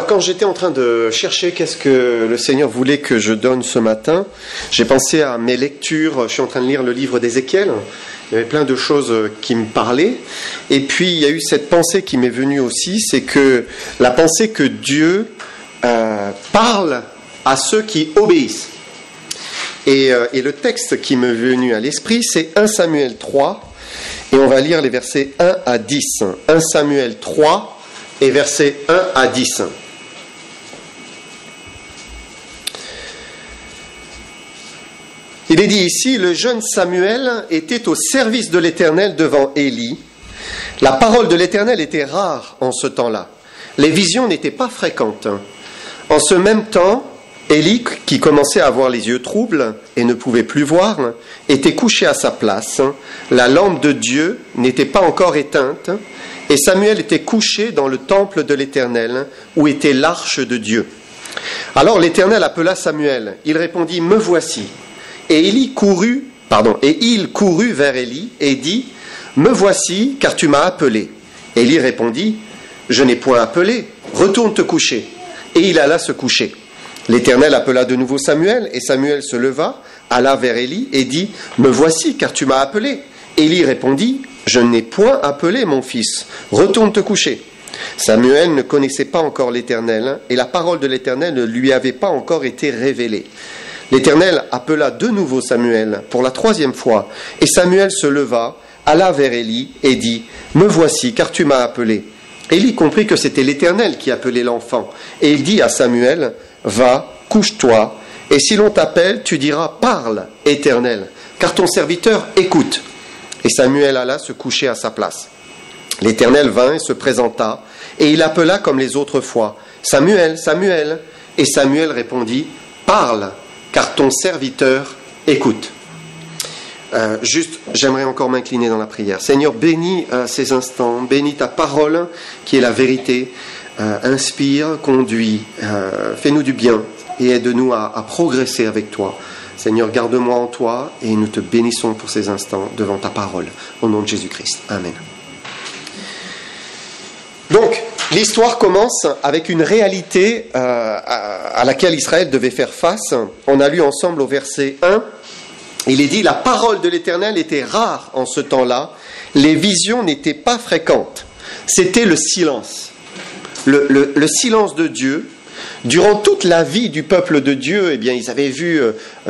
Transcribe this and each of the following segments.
quand j'étais en train de chercher qu'est-ce que le Seigneur voulait que je donne ce matin, j'ai pensé à mes lectures. Je suis en train de lire le livre d'Ézéchiel. Il y avait plein de choses qui me parlaient. Et puis, il y a eu cette pensée qui m'est venue aussi, c'est que la pensée que Dieu parle à ceux qui obéissent. Et le texte qui m'est venu à l'esprit, c'est 1 Samuel 3, et on va lire les versets 1 à 10. 1 Samuel 3, et versets 1 à 10. Il est dit ici, le jeune Samuel était au service de l'Éternel devant Élie. La parole de l'Éternel était rare en ce temps-là. Les visions n'étaient pas fréquentes. En ce même temps, Élie, qui commençait à avoir les yeux troubles et ne pouvait plus voir, était couché à sa place. La lampe de Dieu n'était pas encore éteinte. Et Samuel était couché dans le temple de l'Éternel, où était l'arche de Dieu. Alors l'Éternel appela Samuel. Il répondit, « Me voici. » Et il courut vers Élie et dit, « Me voici, car tu m'as appelé. » Élie répondit, « Je n'ai point appelé. Retourne te coucher. » Et il alla se coucher. L'Éternel appela de nouveau Samuel, et Samuel se leva, alla vers Élie et dit, « Me voici, car tu m'as appelé. » Élie répondit, « Je n'ai point appelé mon fils, retourne te coucher. » Samuel ne connaissait pas encore l'Éternel, et la parole de l'Éternel ne lui avait pas encore été révélée. L'Éternel appela de nouveau Samuel pour la 3e fois, et Samuel se leva, alla vers Élie et dit, « Me voici, car tu m'as appelé. » Élie comprit que c'était l'Éternel qui appelait l'enfant, et il dit à Samuel, « Va, couche-toi, et si l'on t'appelle, tu diras, parle, Éternel, car ton serviteur écoute. » Et Samuel alla se coucher à sa place. L'Éternel vint et se présenta, et il appela comme les autres fois, « Samuel, Samuel !» Et Samuel répondit, « Parle, car ton serviteur écoute. » J'aimerais encore m'incliner dans la prière. Seigneur, bénis ces instants, bénis ta parole qui est la vérité, inspire, conduit, fais-nous du bien et aide-nous à progresser avec toi. Seigneur, garde-moi en toi et nous te bénissons pour ces instants devant ta parole. Au nom de Jésus-Christ. Amen. Donc, l'histoire commence avec une réalité à laquelle Israël devait faire face. On a lu ensemble au verset 1. Il est dit, la parole de l'Éternel était rare en ce temps-là. Les visions n'étaient pas fréquentes. C'était le silence. Le silence de Dieu. Durant toute la vie du peuple de Dieu, eh bien, ils avaient vu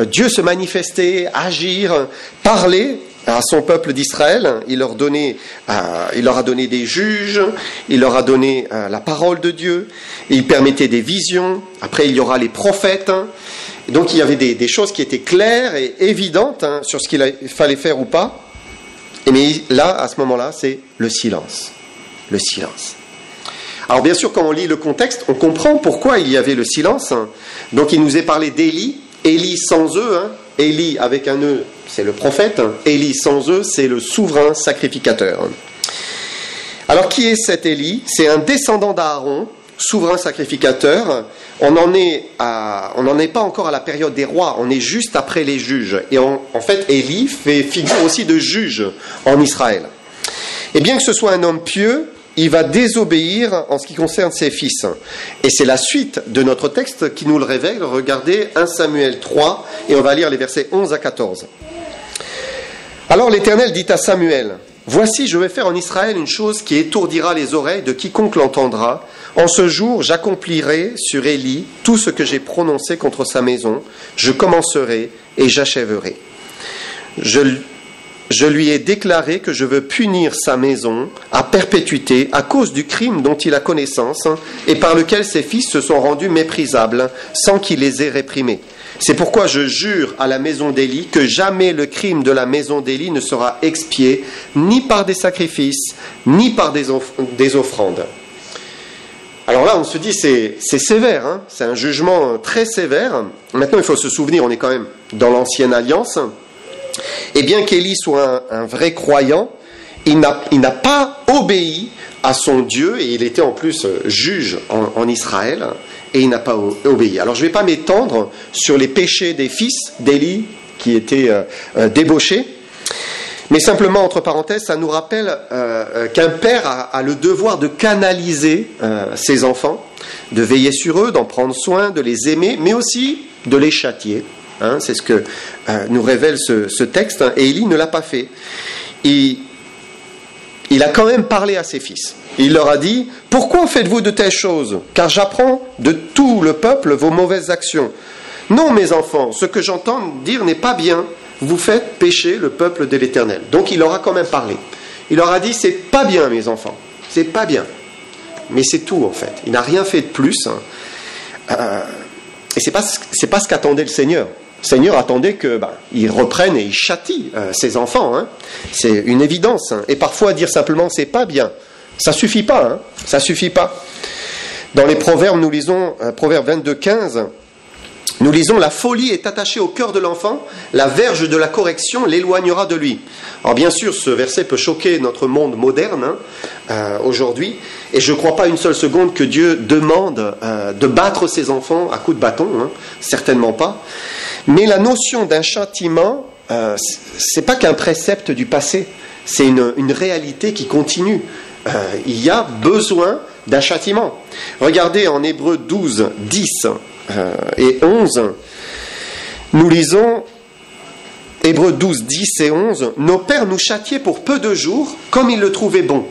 Dieu se manifester, agir, parler à son peuple d'Israël. Il leur a donné des juges, il leur a donné la parole de Dieu, il permettait des visions. Après, il y aura les prophètes. Donc, il y avait des choses qui étaient claires et évidentes sur ce qu'il fallait faire ou pas. Mais là, à ce moment-là, c'est le silence. Le silence. Alors bien sûr, quand on lit le contexte, on comprend pourquoi il y avait le silence. Donc il nous est parlé d'Élie, Élie sans eux, Élie avec un E, c'est le prophète, Élie sans eux, c'est le souverain sacrificateur. Alors qui est cet Élie ? C'est un descendant d'Aaron, souverain sacrificateur. On n'en est pas encore à la période des rois, on est juste après les juges. Et en fait, Élie fait figure aussi de juge en Israël. Et bien que ce soit un homme pieux, il va désobéir en ce qui concerne ses fils. Et c'est la suite de notre texte qui nous le révèle. Regardez 1 Samuel 3, et on va lire les versets 11 à 14. Alors l'Éternel dit à Samuel, « Voici, je vais faire en Israël une chose qui étourdira les oreilles de quiconque l'entendra. En ce jour, j'accomplirai sur Élie tout ce que j'ai prononcé contre sa maison. Je commencerai et j'achèverai. Je lui ai déclaré que je veux punir sa maison à perpétuité à cause du crime dont il a connaissance et par lequel ses fils se sont rendus méprisables sans qu'il les ait réprimés. C'est pourquoi je jure à la maison d'Élie que jamais le crime de la maison d'Élie ne sera expié ni par des sacrifices ni par des offrandes. » Alors là, on se dit c'est sévère, c'est un jugement très sévère. Maintenant, il faut se souvenir, on est quand même dans l'Ancienne Alliance. Et bien qu'Élie soit un vrai croyant, il n'a pas obéi à son Dieu, et il était en plus juge en Israël, et il n'a pas obéi. Alors je ne vais pas m'étendre sur les péchés des fils d'Élie qui étaient débauchés, Mais simplement, entre parenthèses, ça nous rappelle qu'un père a le devoir de canaliser ses enfants, de veiller sur eux, d'en prendre soin, de les aimer, mais aussi de les châtier. Hein, c'est ce que nous révèle ce texte, hein, et Élie ne l'a pas fait. Il a quand même parlé à ses fils. Il leur a dit « Pourquoi faites-vous de telles choses ? Car j'apprends de tout le peuple vos mauvaises actions. Non, mes enfants, ce que j'entends dire n'est pas bien. Vous faites pécher le peuple de l'Éternel. » Donc il leur a quand même parlé. Il leur a dit « C'est pas bien, mes enfants. C'est pas bien. » Mais c'est tout, en fait. Il n'a rien fait de plus. Hein. Et c'est pas ce qu'attendait le Seigneur. Le Seigneur attendait qu'il reprenne et il châtie ses enfants. Hein. C'est une évidence. Hein. Et parfois, dire simplement « c'est pas bien », ça suffit pas. Hein. Ça suffit pas. Dans les Proverbes, nous lisons, Proverbe 22:15, nous lisons « La folie est attachée au cœur de l'enfant, la verge de la correction l'éloignera de lui. » Alors bien sûr, ce verset peut choquer notre monde moderne aujourd'hui, et je ne crois pas une seule seconde que Dieu demande de battre ses enfants à coups de bâton, hein, certainement pas. Mais la notion d'un châtiment, c'est pas qu'un précepte du passé, c'est une réalité qui continue. Il y a besoin d'un châtiment. Regardez en Hébreux 12, 10 et 11, nous lisons Hébreux 12, 10 et 11, « Nos pères nous châtiaient pour peu de jours, comme ils le trouvaient bon.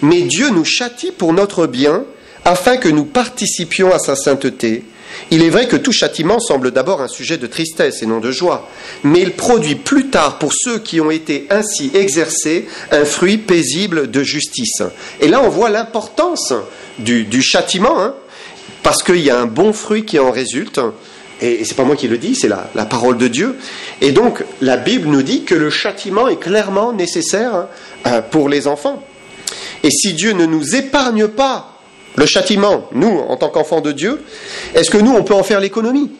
Mais Dieu nous châtie pour notre bien, afin que nous participions à sa sainteté. Il est vrai que tout châtiment semble d'abord un sujet de tristesse et non de joie, mais il produit plus tard pour ceux qui ont été ainsi exercés un fruit paisible de justice. » Et là on voit l'importance du châtiment, hein, parce qu'il y a un bon fruit qui en résulte, et c'est pas moi qui le dis, c'est la parole de Dieu. Et donc la Bible nous dit que le châtiment est clairement nécessaire pour les enfants. Et si Dieu ne nous épargne pas le châtiment, nous, en tant qu'enfants de Dieu, est-ce que nous, on peut en faire l'économie ?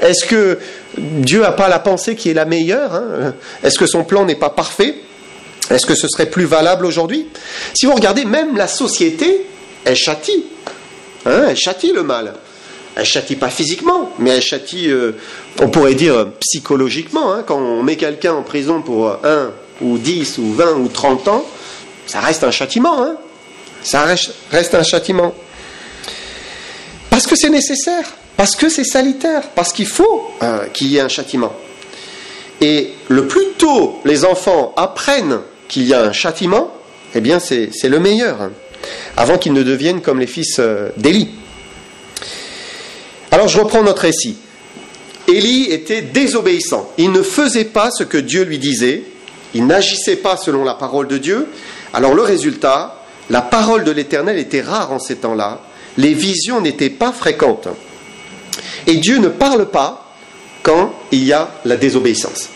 Est-ce que Dieu n'a pas la pensée qui est la meilleure, hein ? Est-ce que son plan n'est pas parfait ? Est-ce que ce serait plus valable aujourd'hui ? Si vous regardez, même la société, elle châtie. Hein, elle châtie le mal. Elle châtie pas physiquement, mais elle châtie, on pourrait dire, psychologiquement. Hein, quand on met quelqu'un en prison pour 1 ou 10 ou 20 ou 30 ans, ça reste un châtiment. Hein, ça reste un châtiment. Parce que c'est nécessaire, parce que c'est salutaire, parce qu'il faut qu'il y ait un châtiment. Et le plus tôt les enfants apprennent qu'il y a un châtiment, eh bien c'est le meilleur, hein, avant qu'ils ne deviennent comme les fils d'Élie. Alors je reprends notre récit. Élie était désobéissant. Il ne faisait pas ce que Dieu lui disait. Il n'agissait pas selon la parole de Dieu. Alors le résultat, la parole de l'Éternel était rare en ces temps-là. Les visions n'étaient pas fréquentes. Et Dieu ne parle pas quand il y a la désobéissance.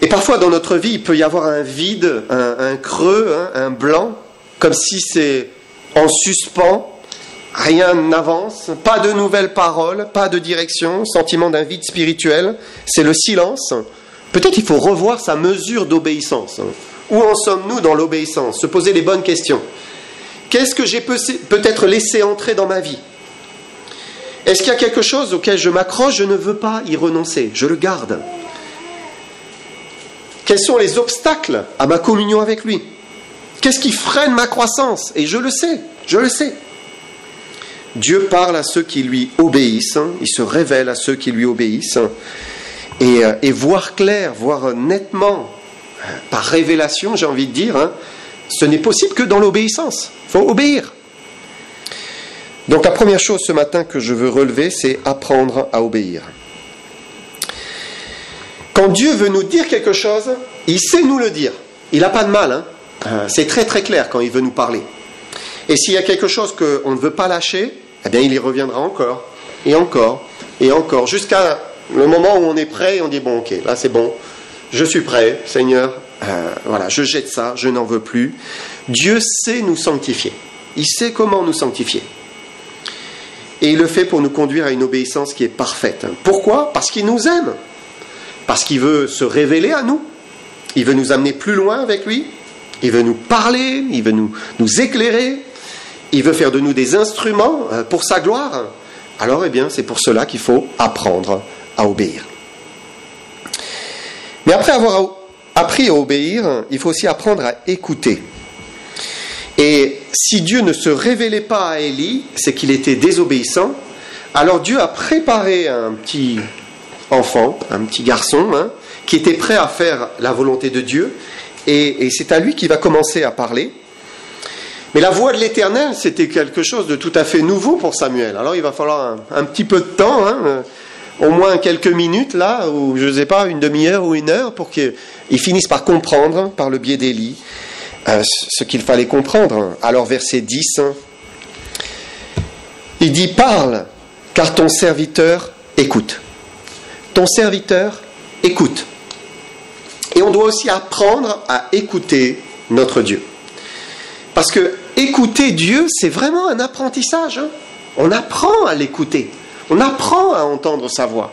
Et parfois dans notre vie, il peut y avoir un vide, un creux, hein, un blanc, comme si c'est en suspens, rien n'avance, pas de nouvelles paroles, pas de direction, sentiment d'un vide spirituel, c'est le silence. Peut-être il faut revoir sa mesure d'obéissance. Où en sommes-nous dans l'obéissance ? Se poser les bonnes questions. Qu'est-ce que j'ai peut-être laissé entrer dans ma vie ? Est-ce qu'il y a quelque chose auquel je m'accroche ? Je ne veux pas y renoncer, je le garde. Quels sont les obstacles à ma communion avec lui ? Qu'est-ce qui freine ma croissance ? Et je le sais. Dieu parle à ceux qui lui obéissent, il se révèle à ceux qui lui obéissent, et voir clair, voir nettement, par révélation, j'ai envie de dire, hein, ce n'est possible que dans l'obéissance. Il faut obéir. Donc la première chose ce matin que je veux relever, c'est apprendre à obéir. Quand Dieu veut nous dire quelque chose, il sait nous le dire. Il n'a pas de mal. Hein. C'est très très clair quand il veut nous parler. Et s'il y a quelque chose qu'on ne veut pas lâcher, eh bien il y reviendra encore, et encore, et encore, jusqu'à le moment où on est prêt et on dit bon ok, là c'est bon, je suis prêt, Seigneur, voilà, je jette ça, je n'en veux plus. Dieu sait nous sanctifier. Il sait comment nous sanctifier. Et il le fait pour nous conduire à une obéissance qui est parfaite. Pourquoi ? Parce qu'il nous aime. Parce qu'il veut se révéler à nous. Il veut nous amener plus loin avec lui. Il veut nous parler. Il veut nous éclairer. Il veut faire de nous des instruments pour sa gloire. Alors, eh bien, c'est pour cela qu'il faut apprendre à obéir. Mais après avoir appris à obéir, il faut aussi apprendre à écouter. Et si Dieu ne se révélait pas à Élie, c'est qu'il était désobéissant. Alors Dieu a préparé un petit enfant, un petit garçon, qui était prêt à faire la volonté de Dieu. Et c'est à lui qu'il va commencer à parler. Mais la voix de l'Éternel, c'était quelque chose de tout à fait nouveau pour Samuel. Alors il va falloir un petit peu de temps, au moins quelques minutes, là, ou je ne sais pas, une demi-heure ou une heure, pour qu'il finisse par comprendre, par le biais d'Élie, ce qu'il fallait comprendre. Alors verset 10, il dit « Parle, car ton serviteur écoute. » Ton serviteur écoute. Et on doit aussi apprendre à écouter notre Dieu. Parce que écouter Dieu, c'est vraiment un apprentissage. On apprend à l'écouter. On apprend à entendre sa voix.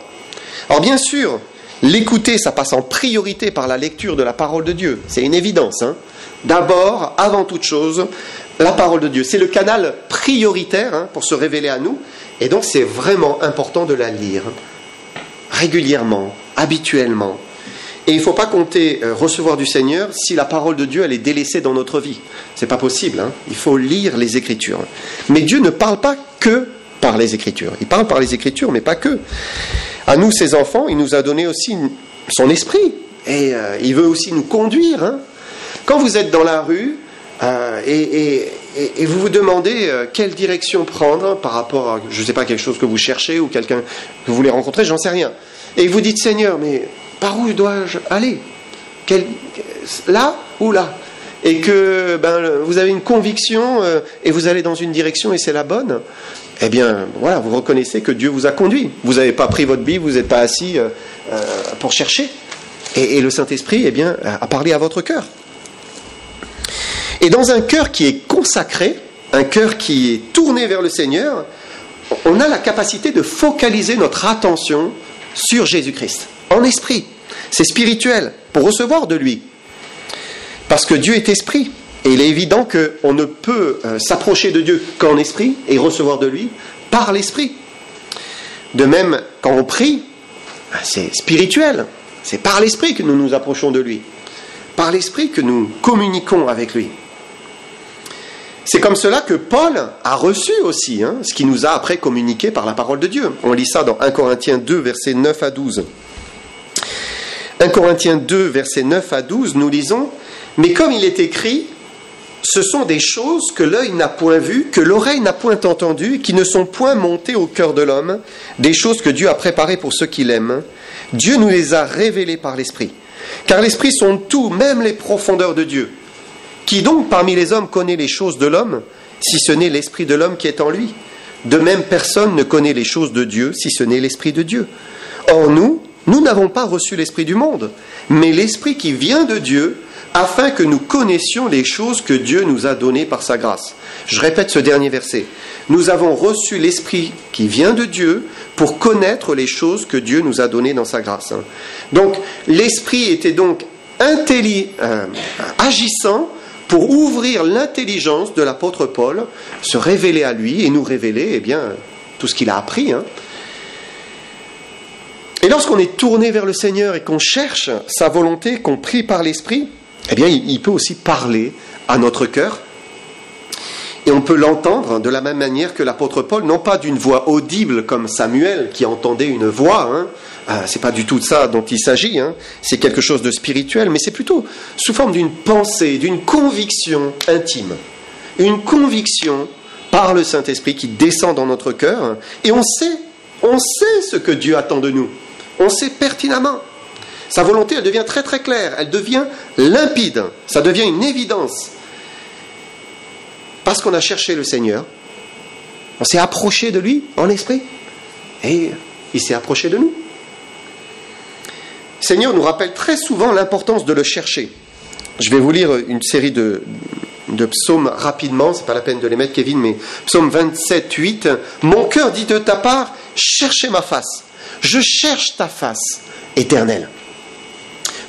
Alors bien sûr, l'écouter, ça passe en priorité par la lecture de la parole de Dieu. C'est une évidence. D'abord, avant toute chose, la parole de Dieu. C'est le canal prioritaire pour se révéler à nous. Et donc c'est vraiment important de la lire régulièrement, habituellement. Et il ne faut pas compter recevoir du Seigneur si la parole de Dieu elle est délaissée dans notre vie. Ce n'est pas possible. Il faut lire les Écritures. Mais Dieu ne parle pas que par les Écritures. Il parle par les Écritures, mais pas que. À nous, ses enfants, il nous a donné aussi son esprit. Et il veut aussi nous conduire. Quand vous êtes dans la rue et vous vous demandez quelle direction prendre par rapport à, je ne sais pas, quelque chose que vous cherchez ou quelqu'un que vous voulez rencontrer, j'en sais rien. Et vous dites, Seigneur, mais par où dois-je aller ? Là ou là ? Et que vous avez une conviction et vous allez dans une direction et c'est la bonne, eh bien, voilà, vous reconnaissez que Dieu vous a conduit. Vous n'avez pas pris votre Bible, vous n'êtes pas assis pour chercher. Et le Saint-Esprit, eh bien, a parlé à votre cœur. Et dans un cœur qui est consacré, un cœur qui est tourné vers le Seigneur, on a la capacité de focaliser notre attention sur Jésus-Christ, en esprit. C'est spirituel, pour recevoir de lui. Parce que Dieu est esprit. Et il est évident qu'on ne peut s'approcher de Dieu qu'en esprit et recevoir de lui par l'esprit. De même, quand on prie, c'est spirituel. C'est par l'esprit que nous nous approchons de lui. Par l'esprit que nous communiquons avec lui. C'est comme cela que Paul a reçu aussi, ce qui nous a après communiqué par la parole de Dieu. On lit ça dans 1 Corinthiens 2, versets 9 à 12. 1 Corinthiens 2, versets 9 à 12, nous lisons « Mais comme il est écrit, ce sont des choses que l'œil n'a point vues, que l'oreille n'a point entendues, qui ne sont point montées au cœur de l'homme, des choses que Dieu a préparées pour ceux qui l'aiment. Dieu nous les a révélées par l'Esprit. Car l'Esprit sonde tout, même les profondeurs de Dieu. Qui donc parmi les hommes connaît les choses de l'homme, si ce n'est l'Esprit de l'homme qui est en lui ? De même, personne ne connaît les choses de Dieu, si ce n'est l'Esprit de Dieu. Or nous n'avons pas reçu l'Esprit du monde, mais l'Esprit qui vient de Dieu, afin que nous connaissions les choses que Dieu nous a données par sa grâce. » Je répète ce dernier verset. Nous avons reçu l'Esprit qui vient de Dieu pour connaître les choses que Dieu nous a données dans sa grâce. Donc, l'Esprit était donc agissant pour ouvrir l'intelligence de l'apôtre Paul, se révéler à lui et nous révéler tout ce qu'il a appris. Et lorsqu'on est tourné vers le Seigneur et qu'on cherche sa volonté, qu'on prie par l'Esprit, il peut aussi parler à notre cœur. Et on peut l'entendre de la même manière que l'apôtre Paul, non pas d'une voix audible comme Samuel qui entendait une voix, c'est pas du tout de ça dont il s'agit, c'est quelque chose de spirituel, mais c'est plutôt sous forme d'une pensée, d'une conviction intime. Une conviction par le Saint-Esprit qui descend dans notre cœur, et on sait ce que Dieu attend de nous. On sait pertinemment. Sa volonté, elle devient très très claire, elle devient limpide, ça devient une évidence. Parce qu'on a cherché le Seigneur, on s'est approché de lui en esprit, et il s'est approché de nous. Le Seigneur nous rappelle très souvent l'importance de le chercher. Je vais vous lire une série de psaumes rapidement, c'est pas la peine de les mettre, Kevin, mais psaume 27, 8. « Mon cœur dit de ta part, cherchez ma face. Je cherche ta face, éternelle. »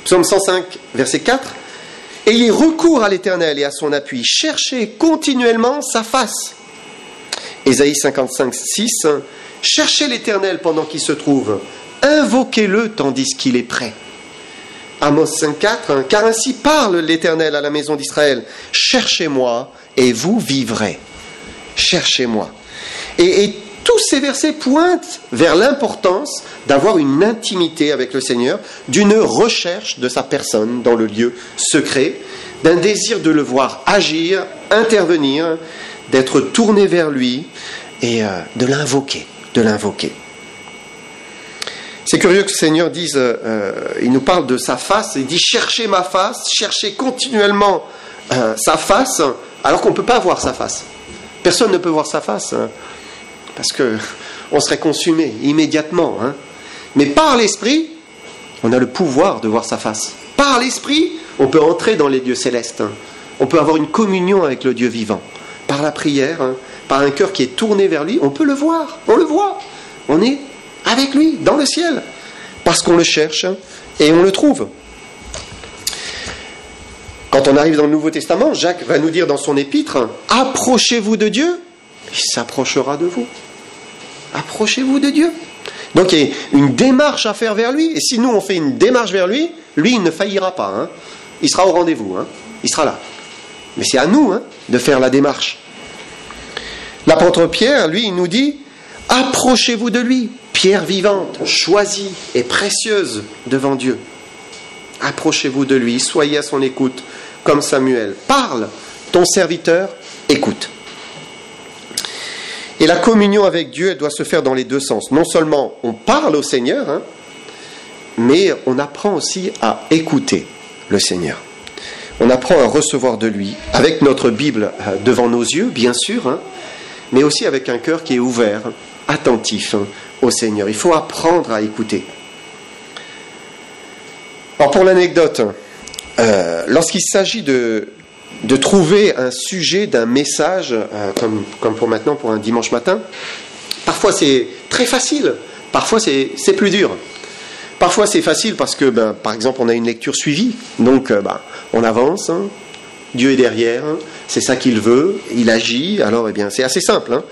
Psaume 105, verset 4. « Ayez recours à l'Éternel et à son appui. Cherchez continuellement sa face. » Ésaïe 55, 6. « Cherchez l'Éternel pendant qu'il se trouve. Invoquez-le tandis qu'il est prêt. » Amos 5,4, car ainsi parle l'Éternel à la maison d'Israël. Cherchez-moi et vous vivrez. Cherchez-moi. Et tous ces versets pointent vers l'importance d'avoir une intimité avec le Seigneur, d'une recherche de sa personne dans le lieu secret, d'un désir de le voir agir, intervenir, d'être tourné vers lui et de l'invoquer. C'est curieux que le Seigneur dise, il nous parle de sa face, il dit cherchez ma face, cherchez continuellement sa face, alors qu'on ne peut pas voir sa face. Personne ne peut voir sa face, parce qu'on serait consumé immédiatement. Mais par l'Esprit, on a le pouvoir de voir sa face. Par l'Esprit, on peut entrer dans les lieux célestes. On peut avoir une communion avec le Dieu vivant. Par la prière, par un cœur qui est tourné vers lui, on peut le voir. On le voit. On est avec lui, dans le ciel. Parce qu'on le cherche et on le trouve. Quand on arrive dans le Nouveau Testament, Jacques va nous dire dans son épître, approchez-vous de Dieu, il s'approchera de vous. Approchez-vous de Dieu. Donc il y a une démarche à faire vers lui, et si nous on fait une démarche vers lui, lui il ne faillira pas. Il sera au rendez-vous, il sera là. Mais c'est à nous de faire la démarche. L'apôtre Pierre, lui, il nous dit, approchez-vous de lui, pierre vivante, choisie et précieuse devant Dieu. Approchez-vous de lui, soyez à son écoute, comme Samuel. Parle, ton serviteur écoute. Et la communion avec Dieu, elle doit se faire dans les deux sens. Non seulement on parle au Seigneur, mais on apprend aussi à écouter le Seigneur. On apprend à recevoir de lui, avec notre Bible devant nos yeux, bien sûr, mais aussi avec un cœur qui est ouvert, attentif au Seigneur. Il faut apprendre à écouter. Alors pour l'anecdote, lorsqu'il s'agit de trouver un sujet d'un message, comme pour maintenant, pour un dimanche matin, parfois c'est très facile, parfois c'est plus dur. Parfois c'est facile parce que, par exemple, on a une lecture suivie, donc on avance, Dieu est derrière, c'est ça qu'il veut, il agit, alors c'est assez simple.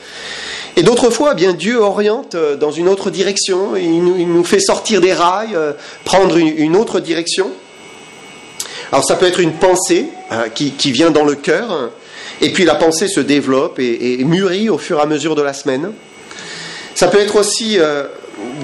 Et d'autres fois, Dieu oriente dans une autre direction, il nous fait sortir des rails, prendre une autre direction. Alors ça peut être une pensée qui vient dans le cœur, et puis la pensée se développe et mûrit au fur et à mesure de la semaine. Ça peut être aussi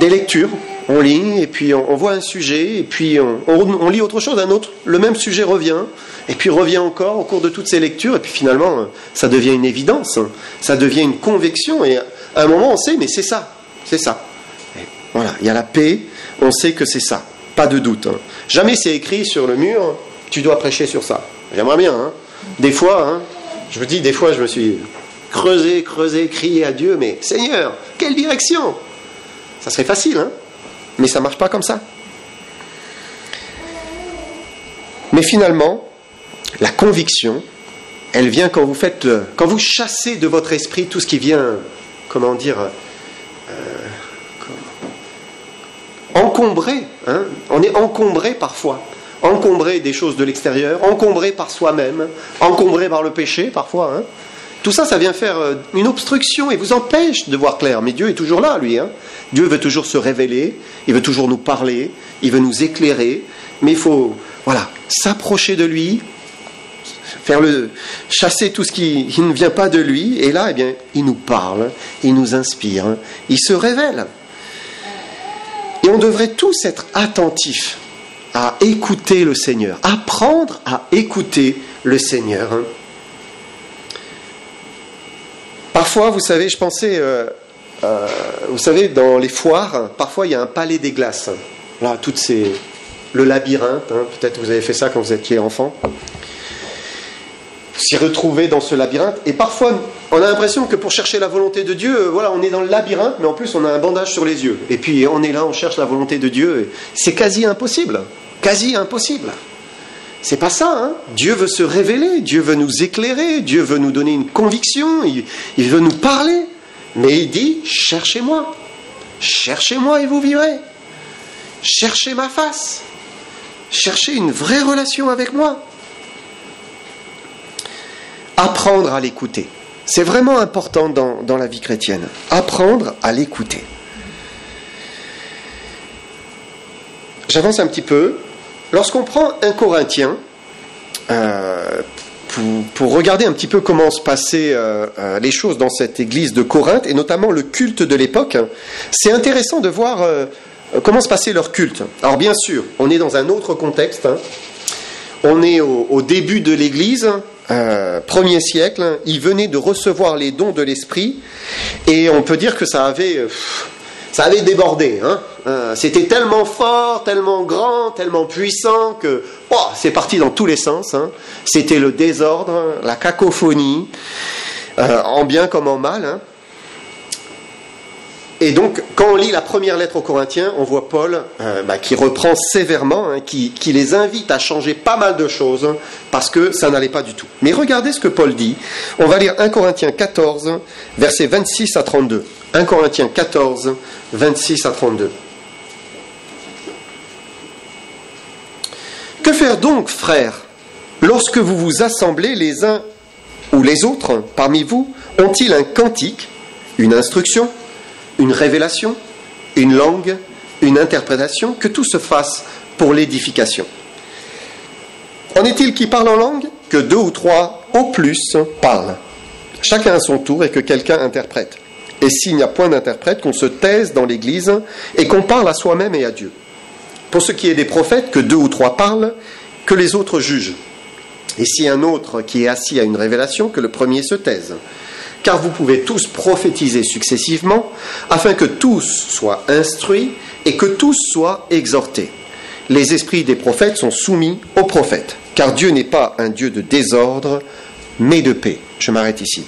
des lectures, on lit, et puis on voit un sujet, et puis on lit autre chose, un autre, le même sujet revient, et puis revient encore au cours de toutes ces lectures, et puis finalement, ça devient une évidence, ça devient une conviction, et à un moment on sait, mais c'est ça. Et voilà, il y a la paix, on sait que c'est ça, pas de doute. Jamais c'est écrit sur le mur, tu dois prêcher sur ça. J'aimerais bien, Des fois, je me dis, des fois je me suis creusé, crié à Dieu, mais Seigneur, quelle direction? Ça serait facile, mais ça ne marche pas comme ça. Mais finalement, la conviction, elle vient quand vous chassez de votre esprit tout ce qui vient, encombrer. On est encombré parfois. Encombré des choses de l'extérieur, encombré par soi-même, encombré par le péché parfois. Tout ça, ça vient faire une obstruction et vous empêche de voir clair. Mais Dieu est toujours là, lui. Dieu veut toujours se révéler, il veut toujours nous parler, il veut nous éclairer. Mais il faut, s'approcher de lui, chasser tout ce qui ne vient pas de lui. Et là, il nous parle, il nous inspire, il se révèle. Et on devrait tous être attentifs à écouter le Seigneur, apprendre à écouter le Seigneur. Parfois, vous savez, je pensais, dans les foires, parfois il y a un palais des glaces. Là, le labyrinthe, peut-être vous avez fait ça quand vous étiez enfant. S'y retrouver dans ce labyrinthe. Et parfois, on a l'impression que pour chercher la volonté de Dieu, on est dans le labyrinthe, mais en plus on a un bandage sur les yeux. Et puis on est là, on cherche la volonté de Dieu. C'est quasi impossible. C'est pas ça, Dieu veut se révéler, Dieu veut nous éclairer, Dieu veut nous donner une conviction, il veut nous parler. Mais il dit, cherchez-moi et vous vivrez. Cherchez ma face. Cherchez une vraie relation avec moi. Apprendre à l'écouter. C'est vraiment important dans la vie chrétienne. Apprendre à l'écouter. J'avance un petit peu. lorsqu'on prend 1 Corinthiens, pour regarder un petit peu comment se passaient les choses dans cette église de Corinthe, et notamment le culte de l'époque, c'est intéressant de voir comment se passait leur culte. Alors bien sûr, on est dans un autre contexte, hein. On est au début de l'église, 1er siècle, ils venaient de recevoir les dons de l'esprit, et on peut dire que ça avait débordé, hein. C'était tellement fort, tellement grand, tellement puissant que c'est parti dans tous les sens, hein. C'était le désordre, la cacophonie, en bien comme en mal, hein. Et donc, quand on lit la première lettre aux Corinthiens, on voit Paul qui reprend sévèrement, hein, qui les invite à changer pas mal de choses, hein, parce que ça n'allait pas du tout. Mais regardez ce que Paul dit. On va lire 1 Corinthiens 14, versets 26 à 32. 1 Corinthiens 14, 26 à 32. Que faire donc, frères, lorsque vous vous assemblez les uns ou les autres parmi vous? Ont-ils un cantique, une instruction, une révélation, une langue, une interprétation? Que tout se fasse pour l'édification. En est-il qui parle en langue? Que 2 ou 3 au plus parlent, chacun à son tour, et que quelqu'un interprète. Et s'il n'y a point d'interprète, qu'on se taise dans l'Église et qu'on parle à soi-même et à Dieu. Pour ce qui est des prophètes, que 2 ou 3 parlent, que les autres jugent. Et si un autre qui est assis à une révélation, que le premier se taise. Car vous pouvez tous prophétiser successivement, afin que tous soient instruits et que tous soient exhortés. Les esprits des prophètes sont soumis aux prophètes, car Dieu n'est pas un Dieu de désordre, mais de paix. Je m'arrête ici.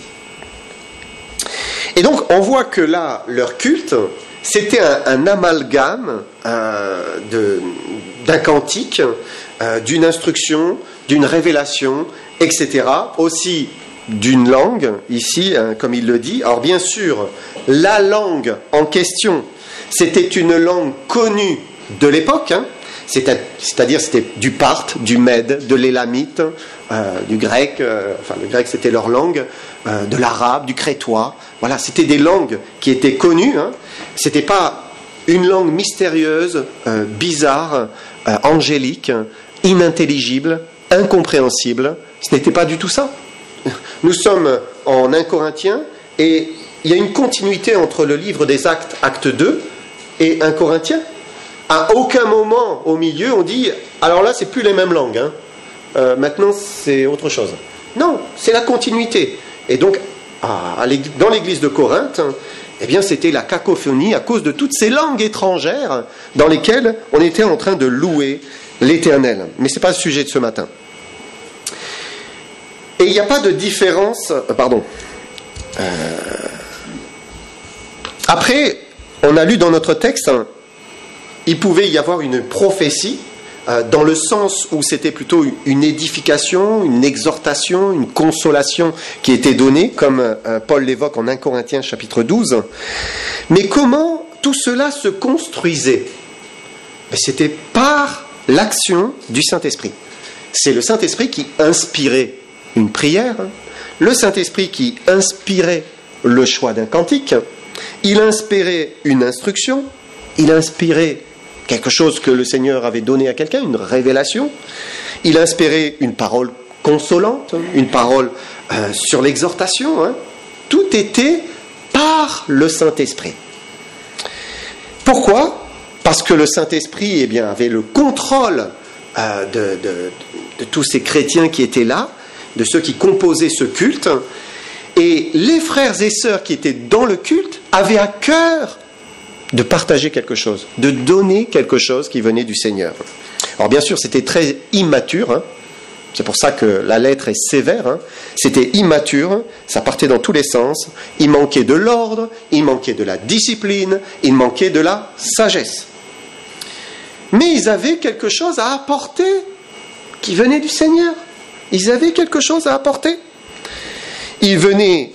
Et donc, on voit que là, leur culte, c'était un amalgame d'un cantique, d'une instruction, d'une révélation, etc. Aussi d'une langue, ici, hein, comme il le dit. Alors bien sûr, la langue en question, c'était une langue connue de l'époque, hein, c'est-à-dire c'était du parthe, du mède, de l'élamite, du grec, le grec c'était leur langue, de l'arabe, du crétois. Voilà, c'était des langues qui étaient connues, hein. C'était pas une langue mystérieuse, bizarre, angélique, inintelligible, incompréhensible. Ce n'était pas du tout ça. Nous sommes en 1 Corinthiens et il y a une continuité entre le livre des Actes, acte 2, et 1 Corinthiens. À aucun moment au milieu on dit alors là c'est plus les mêmes langues, hein. Maintenant c'est autre chose. Non, c'est la continuité. Et donc dans l'église de Corinthe, eh bien c'était la cacophonie à cause de toutes ces langues étrangères dans lesquelles on était en train de louer l'Éternel. Mais ce n'est pas le sujet de ce matin. Et il n'y a pas de différence... Après, on a lu dans notre texte, il pouvait y avoir une prophétie, dans le sens où c'était plutôt une édification, une exhortation, une consolation qui était donnée, comme Paul l'évoque en 1 Corinthiens chapitre 12. Mais comment tout cela se construisait? C'était par l'action du Saint-Esprit. C'est le Saint-Esprit qui inspirait une prière, le Saint-Esprit qui inspirait le choix d'un cantique, il inspirait une instruction, il inspirait quelque chose que le Seigneur avait donné à quelqu'un, une révélation, il inspirait une parole consolante, une parole sur l'exhortation, hein. Tout était par le Saint-Esprit. Pourquoi? Parce que le Saint-Esprit avait le contrôle de tous ces chrétiens qui étaient là, de ceux qui composaient ce culte, et les frères et sœurs qui étaient dans le culte avaient à cœur de partager quelque chose, de donner quelque chose qui venait du Seigneur. Alors bien sûr, c'était très immature, hein. C'est pour ça que la lettre est sévère, hein. C'était immature, ça partait dans tous les sens, il manquait de l'ordre, il manquait de la discipline, il manquait de la sagesse. Mais ils avaient quelque chose à apporter qui venait du Seigneur. Ils avaient quelque chose à apporter. Ils venaient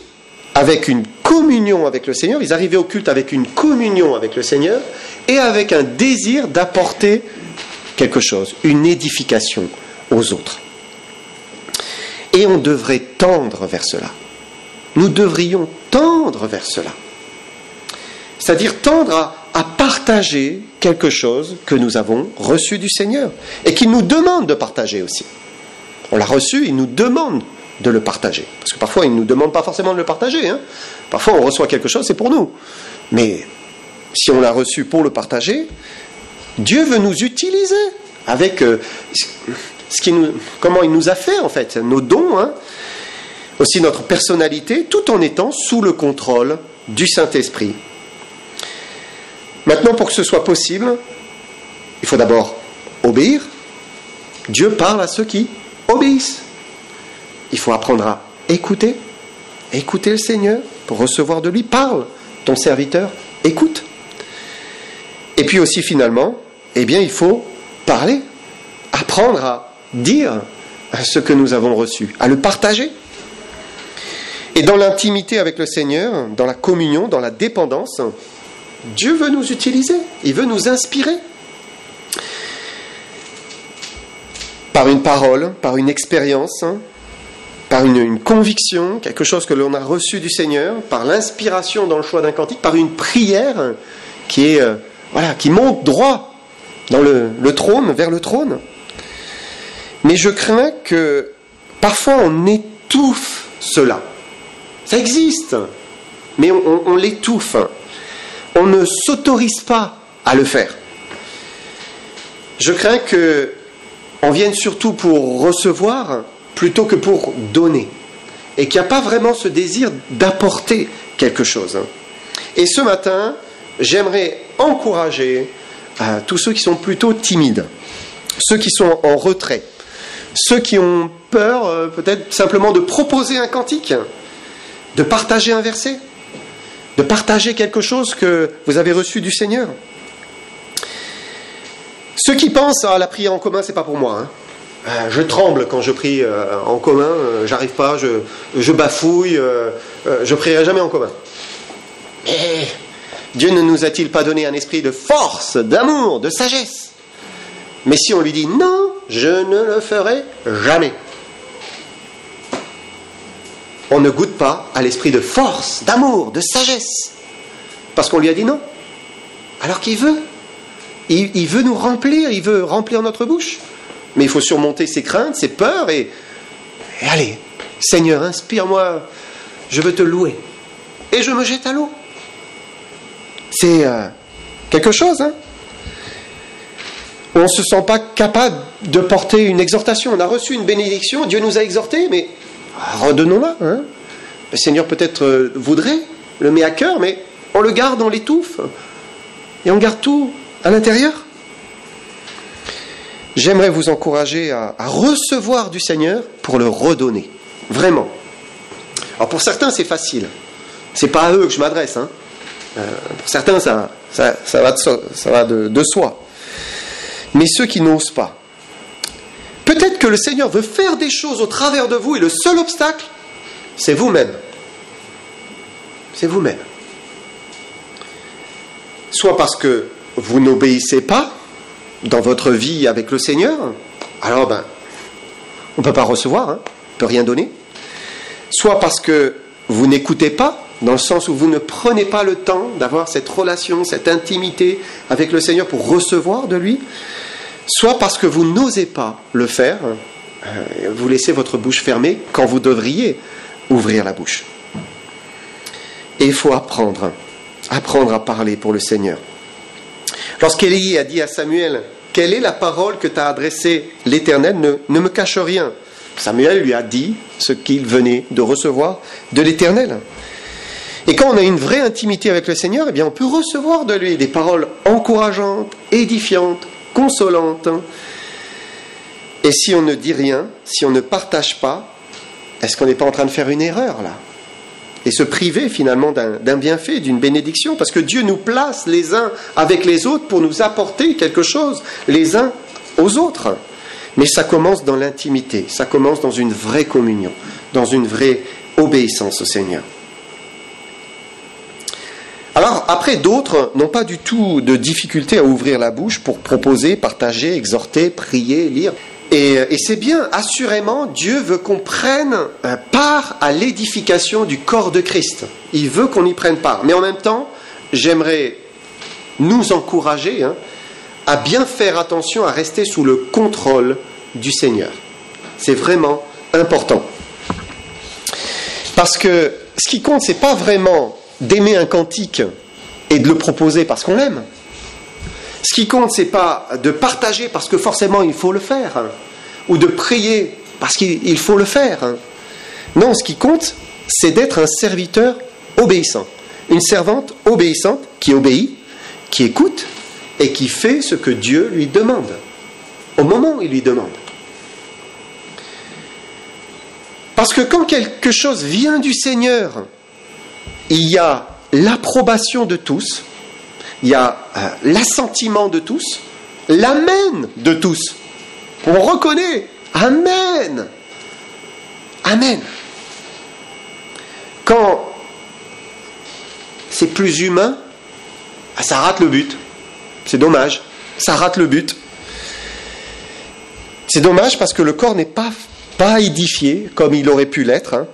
avec une communion avec le Seigneur, ils arrivaient au culte avec une communion avec le Seigneur et avec un désir d'apporter quelque chose, une édification aux autres. Et on devrait tendre vers cela. Nous devrions tendre vers cela. C'est-à-dire tendre à partager quelque chose que nous avons reçu du Seigneur et qu'il nous demande de partager aussi. On l'a reçu, il nous demande de le partager. Parce que parfois, il ne nous demande pas forcément de le partager. Parfois, on reçoit quelque chose, c'est pour nous. Mais si on l'a reçu pour le partager, Dieu veut nous utiliser avec comment il nous a fait, en fait, nos dons, aussi notre personnalité, tout en étant sous le contrôle du Saint-Esprit. Maintenant, pour que ce soit possible, il faut d'abord obéir. Dieu parle à ceux qui obéissent. Il faut apprendre à écouter le Seigneur pour recevoir de lui. Parle, ton serviteur, écoute. Et puis aussi finalement, il faut parler, apprendre à dire ce que nous avons reçu, à le partager. Et dans l'intimité avec le Seigneur, dans la communion, dans la dépendance, Dieu veut nous utiliser, il veut nous inspirer. Par une parole, par une expérience, par une conviction, quelque chose que l'on a reçu du Seigneur, par l'inspiration dans le choix d'un cantique, par une prière qui monte droit dans le trône, vers le trône. Mais je crains que parfois on étouffe cela. Ça existe, mais on l'étouffe. On ne s'autorise pas à le faire. Je crains qu'on vienne surtout pour recevoir plutôt que pour donner. Et qu'il n'y a pas vraiment ce désir d'apporter quelque chose. Et ce matin, j'aimerais encourager tous ceux qui sont plutôt timides, ceux qui sont en retrait, ceux qui ont peur peut-être simplement de proposer un cantique, de partager un verset, de partager quelque chose que vous avez reçu du Seigneur. Ceux qui pensent la prière en commun, c'est pas pour moi. Je tremble quand je prie en commun, j'arrive pas, je bafouille, je prierai jamais en commun. Mais Dieu ne nous a-t-il pas donné un esprit de force, d'amour, de sagesse? Mais si on lui dit non, je ne le ferai jamais. On ne goûte pas à l'esprit de force, d'amour, de sagesse, parce qu'on lui a dit non. Alors qu'il veut. Il veut nous remplir, il veut remplir notre bouche. Mais il faut surmonter ses craintes, ses peurs et allez, Seigneur, inspire-moi, je veux te louer. Et je me jette à l'eau. C'est quelque chose, On ne se sent pas capable de porter une exhortation. On a reçu une bénédiction, Dieu nous a exhortés, mais redonnons-la. Le Seigneur peut-être voudrait, le met à cœur, mais on le garde, on l'étouffe. Et on garde tout à l'intérieur. J'aimerais vous encourager à recevoir du Seigneur pour le redonner. Vraiment. Alors pour certains, c'est facile. C'est pas à eux que je m'adresse. Pour certains, ça va de soi. Mais ceux qui n'osent pas, peut-être que le Seigneur veut faire des choses au travers de vous et le seul obstacle, c'est vous-même. C'est vous-même. Soit parce que vous n'obéissez pas dans votre vie avec le Seigneur, alors on ne peut pas recevoir, on ne peut rien donner. Soit parce que vous n'écoutez pas, dans le sens où vous ne prenez pas le temps d'avoir cette relation, cette intimité avec le Seigneur pour recevoir de lui, soit parce que vous n'osez pas le faire, vous laissez votre bouche fermée quand vous devriez ouvrir la bouche. Et il faut apprendre à parler pour le Seigneur. Lorsqu'Élie a dit à Samuel, « Quelle est la parole que t'a adressée l'Éternel ? Ne me cache rien. » Samuel lui a dit ce qu'il venait de recevoir de l'Éternel. Et quand on a une vraie intimité avec le Seigneur, on peut recevoir de lui des paroles encourageantes, édifiantes, consolantes. Et si on ne dit rien, si on ne partage pas, est-ce qu'on n'est pas en train de faire une erreur là ? Et se priver finalement d'un bienfait, d'une bénédiction, parce que Dieu nous place les uns avec les autres pour nous apporter quelque chose, les uns aux autres. Mais ça commence dans l'intimité, ça commence dans une vraie communion, dans une vraie obéissance au Seigneur. Alors, après, d'autres n'ont pas du tout de difficulté à ouvrir la bouche pour proposer, partager, exhorter, prier, lire. Et c'est bien, assurément, Dieu veut qu'on prenne part à l'édification du corps de Christ. Il veut qu'on y prenne part. Mais en même temps, j'aimerais nous encourager à bien faire attention, à rester sous le contrôle du Seigneur. C'est vraiment important. Parce que ce qui compte, c'est pas vraiment d'aimer un cantique et de le proposer parce qu'on l'aime. Ce qui compte, c'est pas de partager parce que forcément il faut le faire, ou de prier parce qu'il faut le faire. Non, ce qui compte, c'est d'être un serviteur obéissant, une servante obéissante qui obéit, qui écoute et qui fait ce que Dieu lui demande, au moment où il lui demande. Parce que quand quelque chose vient du Seigneur, il y a l'approbation de tous, il y a l'assentiment de tous, l'amen de tous. On reconnaît, amen, amen. Quand c'est plus humain, ça rate le but. C'est dommage, ça rate le but. C'est dommage parce que le corps n'est pas édifié comme il aurait pu l'être.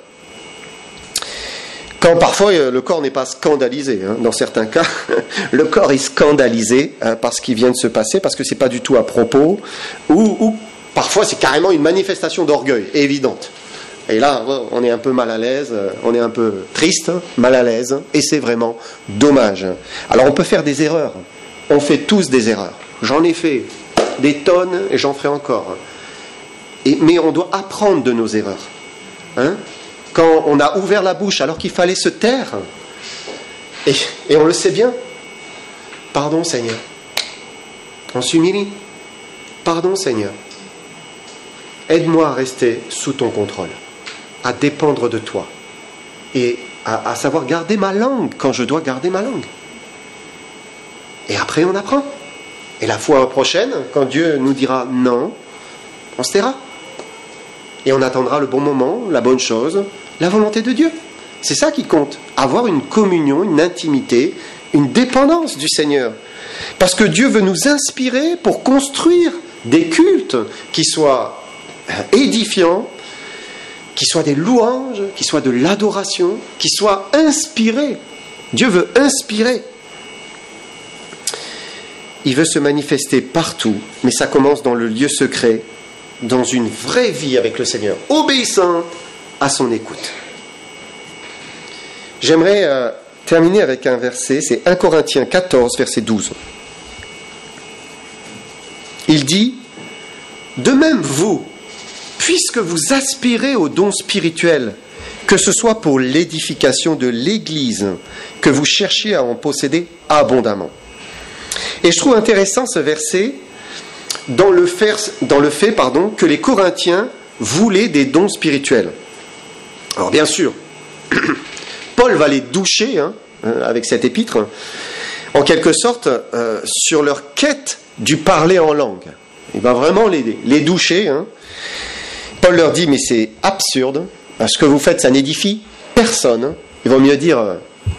Quand parfois le corps n'est pas scandalisé, dans certains cas, le corps est scandalisé par ce qui vient de se passer, parce que c'est pas du tout à propos, ou parfois c'est carrément une manifestation d'orgueil évidente. Et là, on est un peu mal à l'aise, on est un peu triste, mal à l'aise, et c'est vraiment dommage. Alors on peut faire des erreurs, on fait tous des erreurs. J'en ai fait des tonnes et j'en ferai encore. Mais on doit apprendre de nos erreurs. Quand on a ouvert la bouche alors qu'il fallait se taire, et on le sait bien, pardon Seigneur, on s'humilie, pardon Seigneur, aide-moi à rester sous ton contrôle, à dépendre de toi, et à savoir garder ma langue quand je dois garder ma langue. Et après on apprend. Et la fois prochaine, quand Dieu nous dira non, on se taira. Et on attendra le bon moment, la bonne chose, la volonté de Dieu. C'est ça qui compte. Avoir une communion, une intimité, une dépendance du Seigneur. Parce que Dieu veut nous inspirer pour construire des cultes qui soient édifiants, qui soient des louanges, qui soient de l'adoration, qui soient inspirés. Dieu veut inspirer. Il veut se manifester partout, mais ça commence dans le lieu secret, dans une vraie vie avec le Seigneur, obéissante à son écoute. J'aimerais terminer avec un verset, c'est 1 Corinthiens 14, verset 12. Il dit, « De même vous, puisque vous aspirez aux dons spirituels, que ce soit pour l'édification de l'Église, que vous cherchiez à en posséder abondamment. » Et je trouve intéressant ce verset dans le fait que les Corinthiens voulaient des dons spirituels. Alors bien sûr, Paul va les doucher avec cet épître, en quelque sorte, sur leur quête du parler en langue. Il va vraiment les doucher. Paul leur dit, mais c'est absurde, ce que vous faites, ça n'édifie personne. Il vaut mieux dire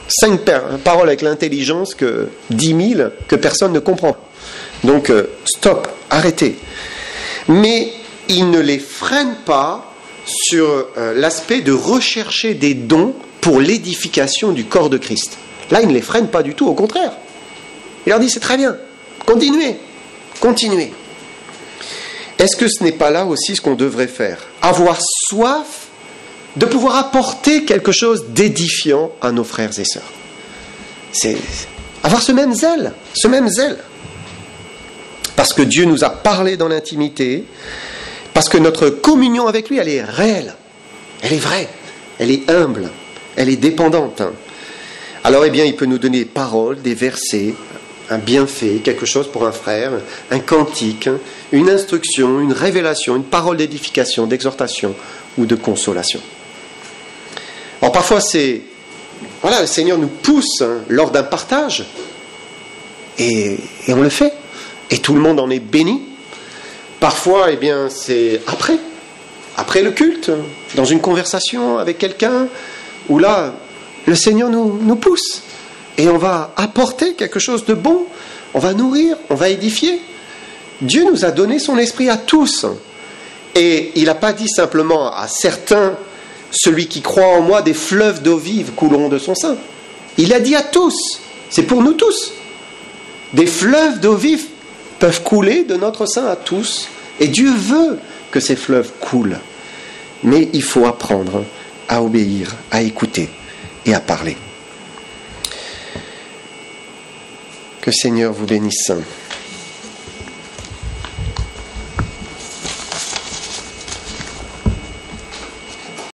5 paroles avec l'intelligence que 10 000 que personne ne comprend. Donc, stop, arrêtez. Mais il ne les freine pas sur l'aspect de rechercher des dons pour l'édification du corps de Christ. Là, il ne les freine pas du tout, au contraire. Il leur dit, c'est très bien, continuez. Est-ce que ce n'est pas là aussi ce qu'on devrait faire ? Avoir soif de pouvoir apporter quelque chose d'édifiant à nos frères et sœurs. C'est avoir ce même zèle. Parce que Dieu nous a parlé dans l'intimité, parce que notre communion avec lui, elle est réelle, elle est vraie, elle est humble, elle est dépendante. Alors, eh bien, il peut nous donner des paroles, des versets, un bienfait, quelque chose pour un frère, un cantique, une instruction, une révélation, une parole d'édification, d'exhortation ou de consolation. Alors parfois le Seigneur nous pousse lors d'un partage et on le fait et tout le monde en est béni. Parfois, eh bien, c'est après le culte, dans une conversation avec quelqu'un où là, le Seigneur nous pousse et on va apporter quelque chose de bon, on va nourrir, on va édifier. Dieu nous a donné son esprit à tous et il n'a pas dit simplement à certains, celui qui croit en moi, des fleuves d'eau vive couleront de son sein. Il a dit à tous, c'est pour nous tous. Des fleuves d'eau vive peuvent couler de notre sein à tous. Et Dieu veut que ces fleuves coulent. Mais il faut apprendre à obéir, à écouter et à parler. Que Seigneur vous bénisse.